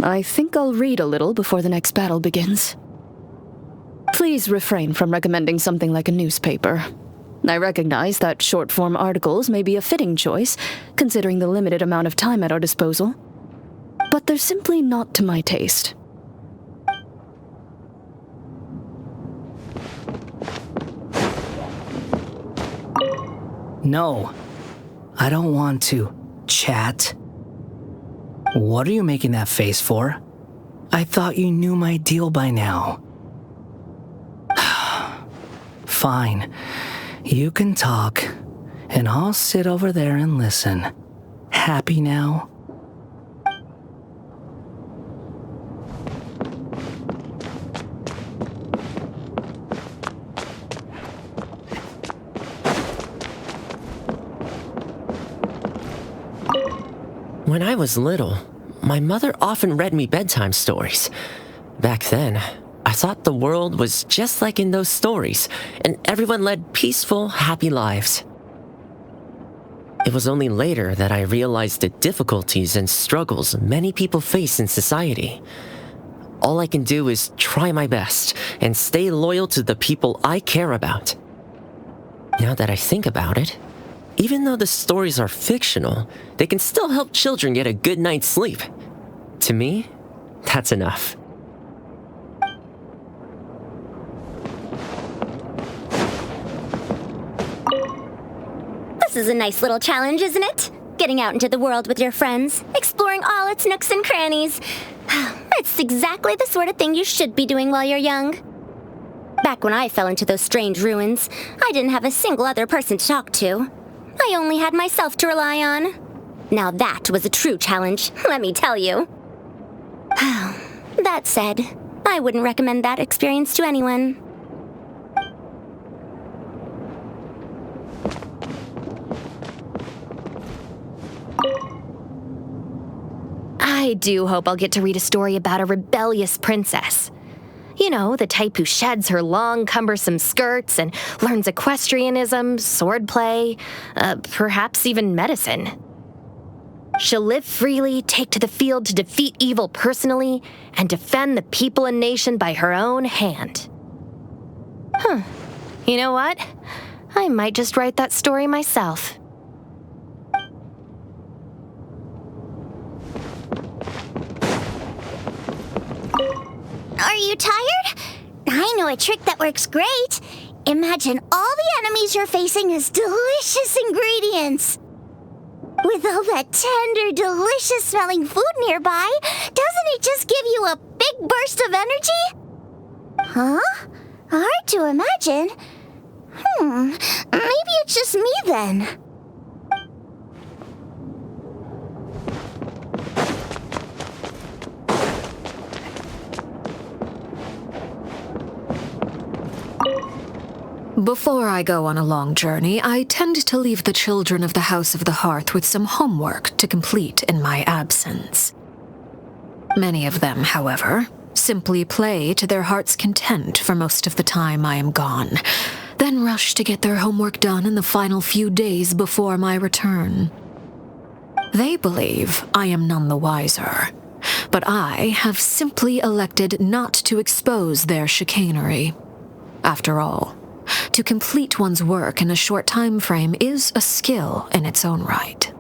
I think I'll read a little before the next battle begins. Please refrain from recommending something like a newspaper. I recognize that short-form articles may be a fitting choice, considering the limited amount of time at our disposal. But they're simply not to my taste. No, I don't want to chat. What are you making that face for? I thought you knew my deal by now. Fine, you can talk, and I'll sit over there and listen. Happy now? When I was little, my mother often read me bedtime stories. Back then, I thought the world was just like in those stories, and everyone led peaceful, happy lives. It was only later that I realized the difficulties and struggles many people face in society. All I can do is try my best and stay loyal to the people I care about. Now that I think about it, even though the stories are fictional, they can still help children get a good night's sleep. To me, that's enough. This is a nice little challenge, isn't it? Getting out into the world with your friends, exploring all its nooks and crannies. It's exactly the sort of thing you should be doing while you're young. Back when I fell into those strange ruins, I didn't have a single other person to talk to. I only had myself to rely on. Now that was a true challenge, let me tell you. That said, I wouldn't recommend that experience to anyone. I do hope I'll get to read a story about a rebellious princess. You know, the type who sheds her long, cumbersome skirts and learns equestrianism, swordplay, perhaps even medicine. She'll live freely, take to the field to defeat evil personally, and defend the people and nation by her own hand. You know what? I might just write that story myself. Are you tired? I know a trick that works great. Imagine all the enemies you're facing as delicious ingredients. With all that tender, delicious-smelling food nearby, doesn't it just give you a big burst of energy? Huh? Hard to imagine. Maybe it's just me then. Before I go on a long journey, I tend to leave the children of the House of the Hearth with some homework to complete in my absence. Many of them, however, simply play to their heart's content for most of the time I am gone, then rush to get their homework done in the final few days before my return. They believe I am none the wiser, but I have simply elected not to expose their chicanery. After all, to complete one's work in a short time frame is a skill in its own right.